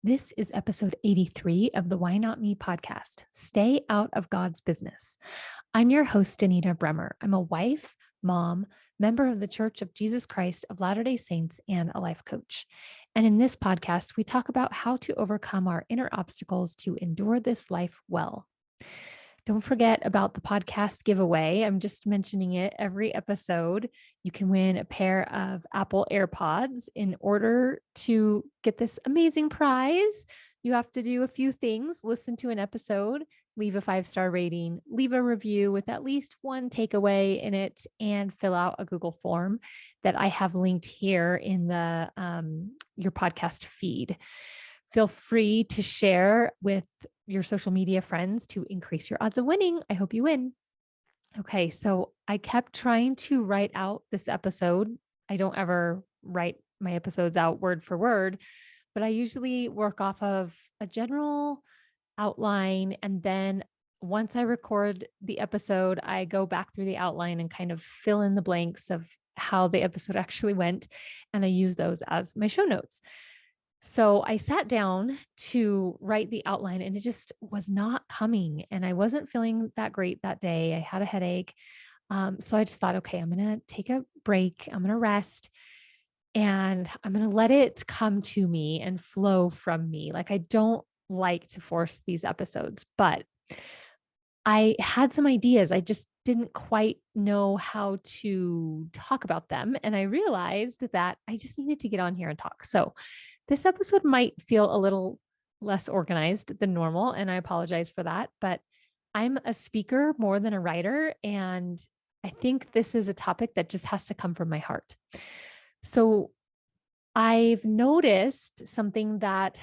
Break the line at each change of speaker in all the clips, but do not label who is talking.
This is episode 83 of the Why Not Me podcast. Stay out of God's business. I'm your host, Anita Bremer. I'm a wife, mom, member of the Church of Jesus Christ of Latter-day Saints, and a life coach. And in this podcast, we talk about how to overcome our inner obstacles to endure this life well. Don't forget about the podcast giveaway. I'm just mentioning it every episode. You can win a pair of Apple AirPods. In order to get this amazing prize, you have to do a few things: listen to an episode, leave a 5-star rating, leave a review with at least one takeaway in it, and fill out a Google form that I have linked here in the your podcast feed. Feel free to share with your social media friends to increase your odds of winning. I hope you win. Okay, so I kept trying to write out this episode. I don't ever write my episodes out word for word, but I usually work off of a general outline. And then once I record the episode, I go back through the outline and kind of fill in the blanks of how the episode actually went. And I use those as my show notes. So I sat down to write the outline and it just was not coming. And I wasn't feeling that great that day. I had a headache. So I just thought, okay, I'm going to take a break. I'm going to rest and I'm going to let it come to me and flow from me. Like, I don't like to force these episodes, but I had some ideas. I just didn't quite know how to talk about them. And I realized that I just needed to get on here and talk. So this episode might feel a little less organized than normal, and I apologize for that, but I'm a speaker more than a writer, and I think this is a topic that just has to come from my heart. So I've noticed something that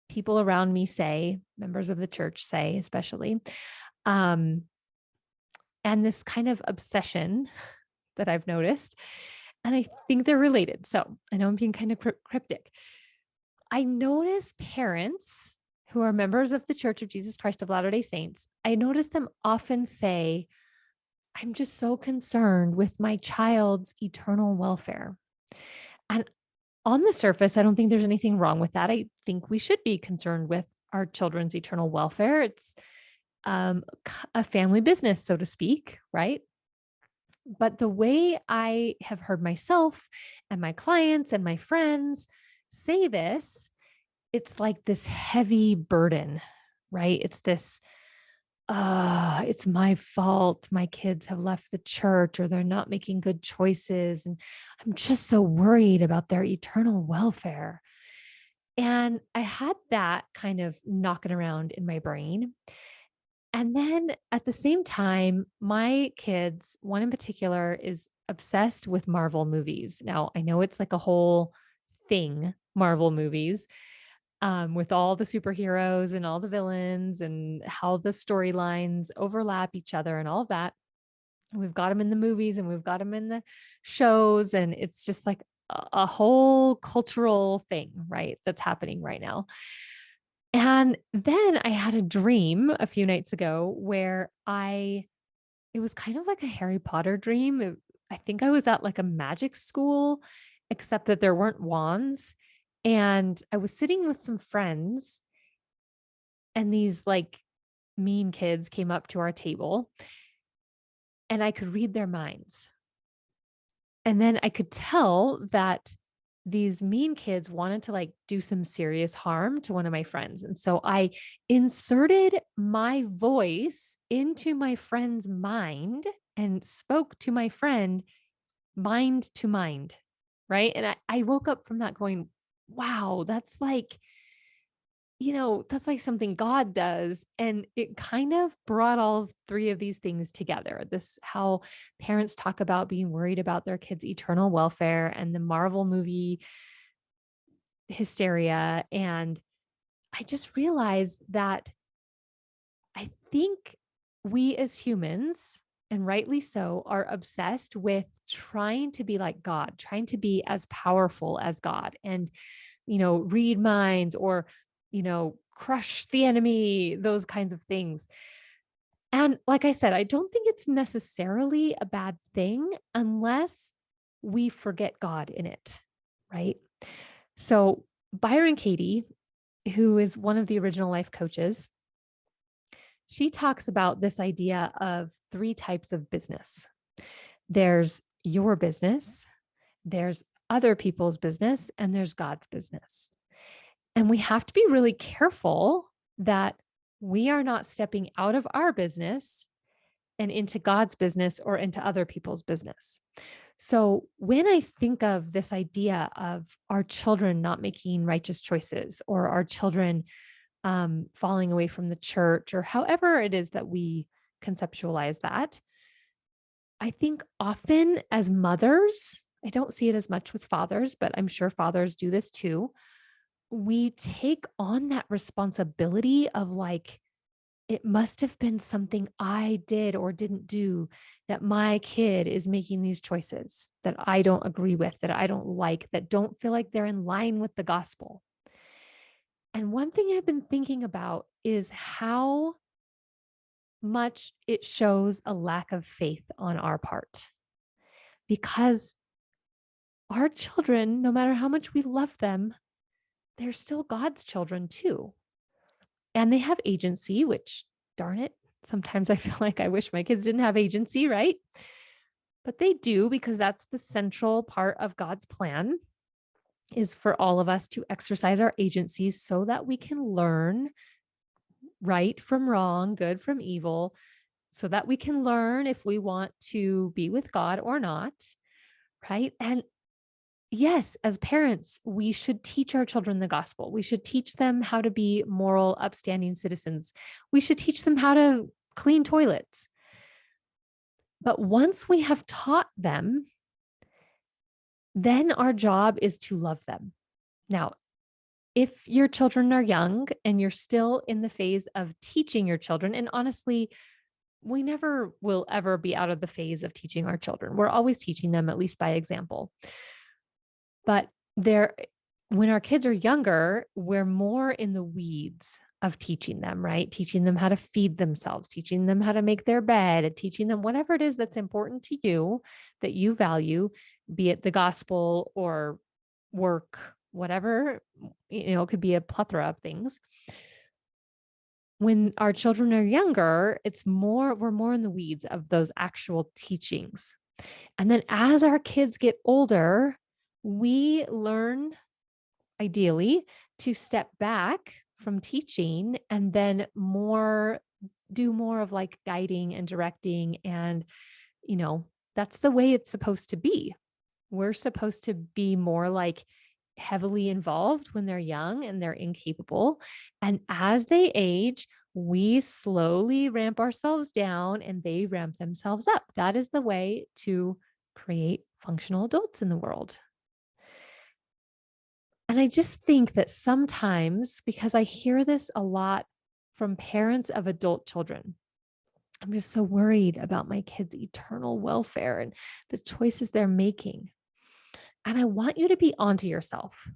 people around me say, members of the church say, especially, and this kind of obsession that I've noticed, and I think they're related. So I know I'm being kind of cryptic. I notice parents who are members of the Church of Jesus Christ of Latter-day Saints, I notice them often say, I'm just so concerned with my child's eternal welfare. And on the surface, I don't think there's anything wrong with that. I think we should be concerned with our children's eternal welfare. It's a family business, so to speak, right? But the way I have heard myself and my clients and my friends say this, it's like this heavy burden, right? It's this, it's my fault. My kids have left the church or they're not making good choices. And I'm just so worried about their eternal welfare. And I had that kind of knocking around in my brain. And then at the same time, my kids, one in particular, is obsessed with Marvel movies. Now, I know it's like a whole thing, Marvel movies, with all the superheroes and all the villains and how the storylines overlap each other and all of that. We've got them in the movies and we've got them in the shows. And it's just like a whole cultural thing, right? That's happening right now. And then I had a dream a few nights ago where it was kind of like a Harry Potter dream. I think I was at like a magic school, except that there weren't wands. And I was sitting with some friends, and these like mean kids came up to our table, and I could read their minds. And then I could tell that these mean kids wanted to like do some serious harm to one of my friends. And so I inserted my voice into my friend's mind and spoke to my friend mind to mind. Right. And I woke up from that going, wow, that's like, that's like something God does. And it kind of brought all three of these things together. This, how parents talk about being worried about their kids' eternal welfare, and the Marvel movie hysteria. And I just realized that I think we as humans, and rightly so, are obsessed with trying to be like God, trying to be as powerful as God, and, read minds, or, crush the enemy, those kinds of things. And like I said, I don't think it's necessarily a bad thing unless we forget God in it, right? So Byron Katie who is one of the original life coaches, she talks about this idea of three types of business. There's your business, there's other people's business, and there's God's business. And we have to be really careful that we are not stepping out of our business and into God's business or into other people's business. So when I think of this idea of our children not making righteous choices or our children falling away from the church or however it is that we conceptualize that, I think often as mothers, I don't see it as much with fathers, but I'm sure fathers do this too. We take on that responsibility of like, it must have been something I did or didn't do that my kid is making these choices that I don't agree with, that I don't like, that don't feel like they're in line with the gospel. And one thing I've been thinking about is how much it shows a lack of faith on our part. Because our children, no matter how much we love them, they're still God's children too. And they have agency, which, darn it, sometimes I feel like I wish my kids didn't have agency, right? But they do, because that's the central part of God's plan, is for all of us to exercise our agencies so that we can learn right from wrong, good from evil, so that we can learn if we want to be with God or not, right? And yes, as parents, we should teach our children the gospel. We should teach them how to be moral, upstanding citizens. We should teach them how to clean toilets. But once we have taught them, then our job is to love them. Now, if your children are young and you're still in the phase of teaching your children, and honestly, we never will ever be out of the phase of teaching our children. We're always teaching them, at least by example. But when our kids are younger, we're more in the weeds of teaching them, right? Teaching them how to feed themselves, teaching them how to make their bed, teaching them whatever it is that's important to you, that you value, be it the gospel or work, whatever, it could be a plethora of things. When our children are younger, we're more in the weeds of those actual teachings. And then as our kids get older, we learn, ideally, to step back from teaching and then do more of like guiding and directing. And, that's the way it's supposed to be. We're supposed to be more like heavily involved when they're young and they're incapable. And as they age, we slowly ramp ourselves down and they ramp themselves up. That is the way to create functional adults in the world. And I just think that sometimes, because I hear this a lot from parents of adult children, I'm just so worried about my kids' eternal welfare and the choices they're making. And I want you to be onto yourself.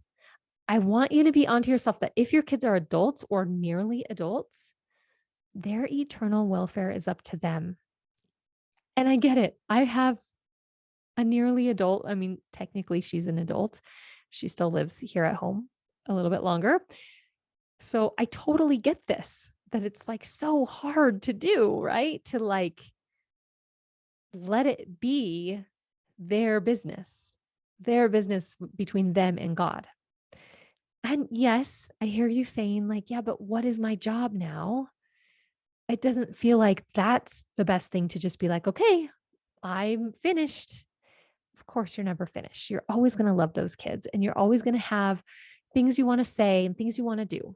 I want you to be onto yourself that if your kids are adults or nearly adults, their eternal welfare is up to them. And I get it. I have a nearly adult. I mean, technically she's an adult. She still lives here at home a little bit longer. So I totally get this, that it's like so hard to do, right? To like let it be their business between them and God. And yes, I hear you saying like, yeah, but what is my job now? It doesn't feel like that's the best thing to just be like, okay, I'm finished. Of course, you're never finished. You're always going to love those kids and you're always going to have things you want to say and things you want to do.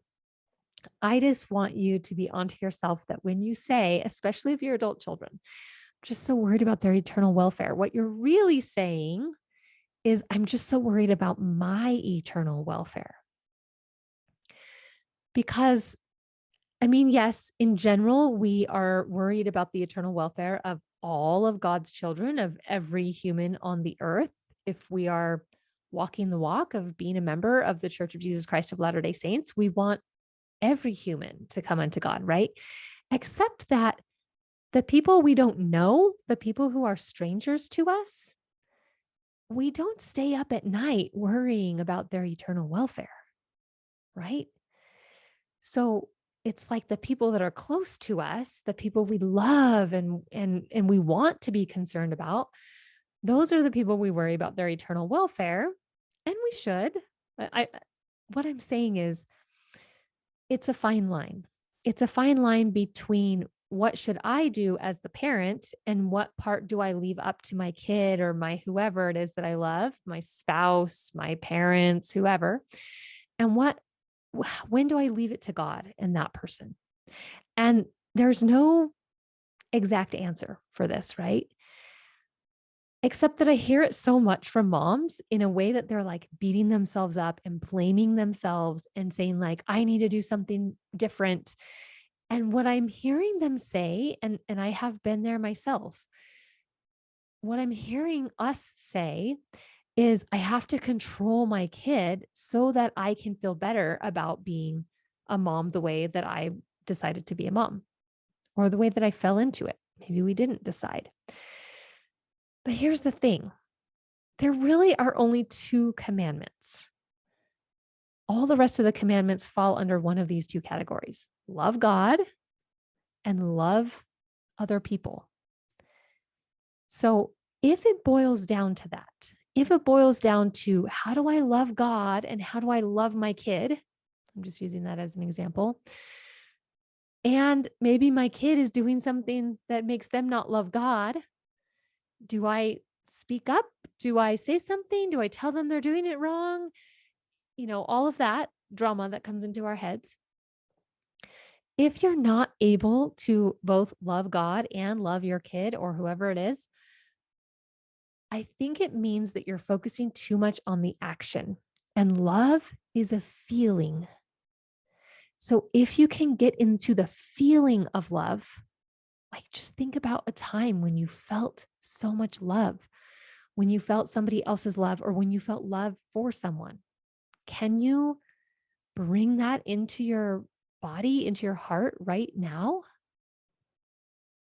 I just want you to be onto yourself that when you say, especially if you're adult children, I'm just so worried about their eternal welfare, what you're really saying is, I'm just so worried about my eternal welfare. Because, I mean, yes, in general, we are worried about the eternal welfare of all of God's children, of every human on the earth. If we are walking the walk of being a member of the Church of Jesus Christ of Latter-day Saints, we want every human to come unto God, right? Except that the people we don't know, the people who are strangers to us, we don't stay up at night worrying about their eternal welfare, right? So it's like the people that are close to us, the people we love and we want to be concerned about, those are the people we worry about their eternal welfare, and we should. What I'm saying is it's a fine line. It's a fine line between what should I do as the parent and what part do I leave up to my kid or my whoever it is that I love, my spouse, my parents, whoever. And when do I leave it to God and that person? And there's no exact answer for this, right? Except that I hear it so much from moms in a way that they're like beating themselves up and blaming themselves and saying, like, I need to do something different. And what I'm hearing them say, and I have been there myself, what I'm hearing us say is, I have to control my kid so that I can feel better about being a mom the way that I decided to be a mom or the way that I fell into it. Maybe we didn't decide. But here's the thing, there really are only two commandments. All the rest of the commandments fall under one of these two categories: love God and love other people. So if it boils down to that, if it boils down to how do I love God and how do I love my kid, I'm just using that as an example. And maybe my kid is doing something that makes them not love God. Do I speak up? Do I say something? Do I tell them they're doing it wrong? All of that drama that comes into our heads. If you're not able to both love God and love your kid or whoever it is, I think it means that you're focusing too much on the action, and love is a feeling. So if you can get into the feeling of love, like just think about a time when you felt so much love, when you felt somebody else's love, or when you felt love for someone. Can you bring that into your body, into your heart right now?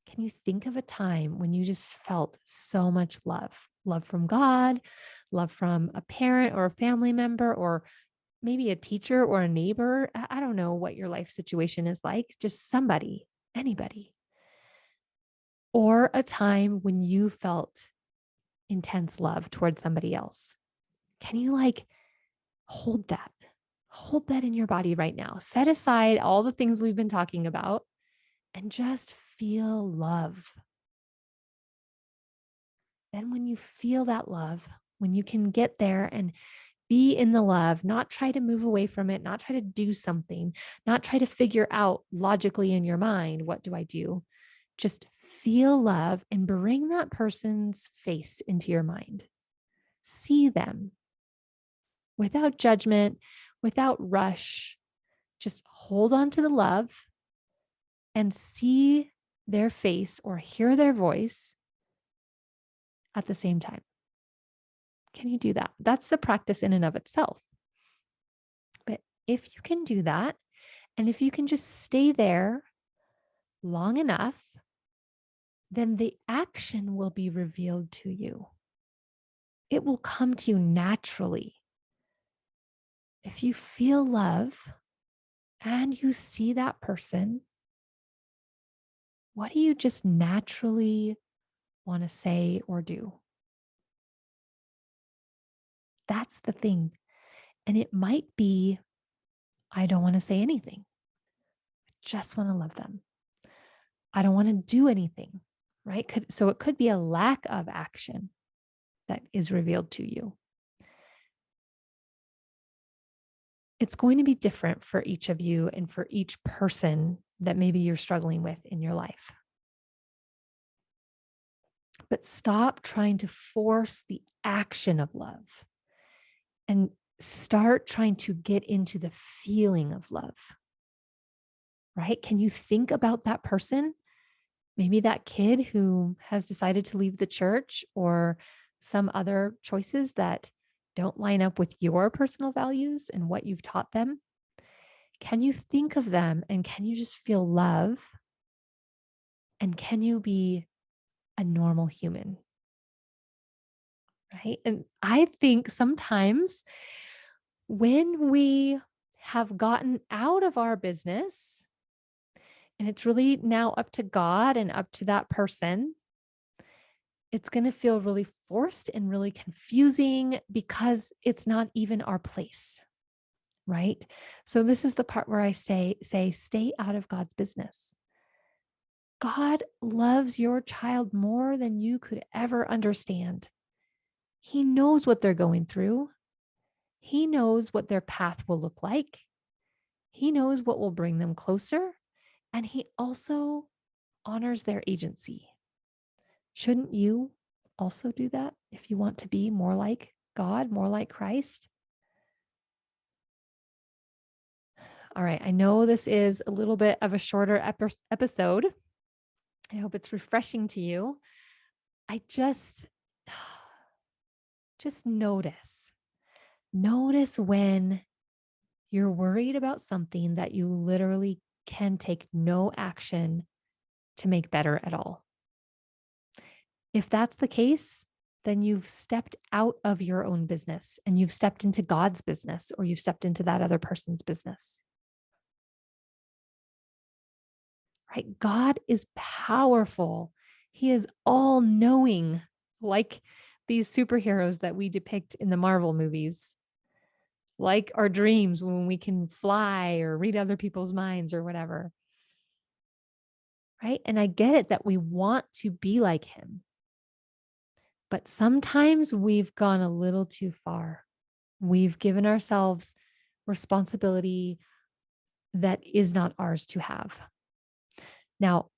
Can you think of a time when you just felt so much love? Love from God, love from a parent or a family member, or maybe a teacher or a neighbor. I don't know what your life situation is like, just somebody, anybody. Or a time when you felt intense love towards somebody else. Can you hold that? Hold that in your body right now. Set aside all the things we've been talking about and just feel love. Then when you feel that love, when you can get there and be in the love, not try to move away from it, not try to do something, not try to figure out logically in your mind, what do I do? Just feel love and bring that person's face into your mind. See them without judgment, without rush. Just hold on to the love and see their face or hear their voice at the same time. Can you do that? That's the practice in and of itself. But if you can do that, and if you can just stay there long enough, then the action will be revealed to you. It will come to you naturally. If you feel love and you see that person, what do you just naturally want to say or do? That's the thing. And it might be, I don't want to say anything. I just want to love them. I don't want to do anything, right? So it could be a lack of action that is revealed to you. It's going to be different for each of you and for each person that maybe you're struggling with in your life. But stop trying to force the action of love and start trying to get into the feeling of love, right? Can you think about that person? Maybe that kid who has decided to leave the church or some other choices that don't line up with your personal values and what you've taught them. Can you think of them and can you just feel love? And can you be a normal human? Right. And I think sometimes when we have gotten out of our business, and it's really now up to God and up to that person, it's going to feel really forced and really confusing because it's not even our place, right? So this is the part where I say stay out of God's business. God loves your child more than you could ever understand. He knows what they're going through. He knows what their path will look like. He knows what will bring them closer. And he also honors their agency. Shouldn't you also do that if you want to be more like God, more like Christ? All right. I know this is a little bit of a shorter episode. I hope it's refreshing to you. I just notice when you're worried about something that you literally can take no action to make better at all. If that's the case, then you've stepped out of your own business and you've stepped into God's business, or you've stepped into that other person's business. Right? God is powerful. He is all knowing, like these superheroes that we depict in the Marvel movies, like our dreams when we can fly or read other people's minds or whatever. Right? And I get it that we want to be like him. But sometimes we've gone a little too far. We've given ourselves responsibility that is not ours to have. Now,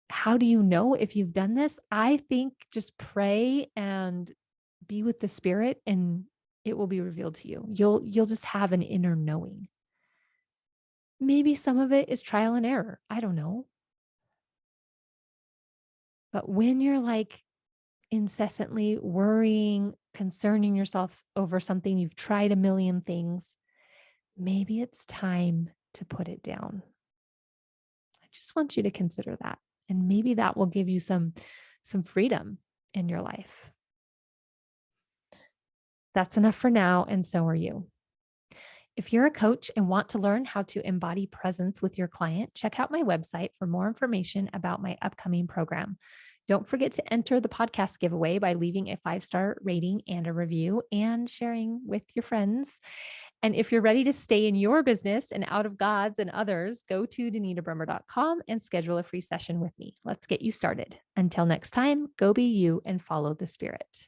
how do you know if you've done this? I think just pray and be with the Spirit, and it will be revealed to you. You'll just have an inner knowing. Maybe some of it is trial and error. I don't know. But when you're like incessantly worrying, concerning yourself over something, you've tried a million things, maybe it's time to put it down. I just want you to consider that. And maybe that will give you some freedom in your life. That's enough for now, and so are you. If you're a coach and want to learn how to embody presence with your client, check out my website for more information about my upcoming program. Don't forget to enter the podcast giveaway by leaving a 5-star rating and a review and sharing with your friends. And if you're ready to stay in your business and out of God's and others, go to danitabrummer.com and schedule a free session with me. Let's get you started. Until next time, go be you and follow the Spirit.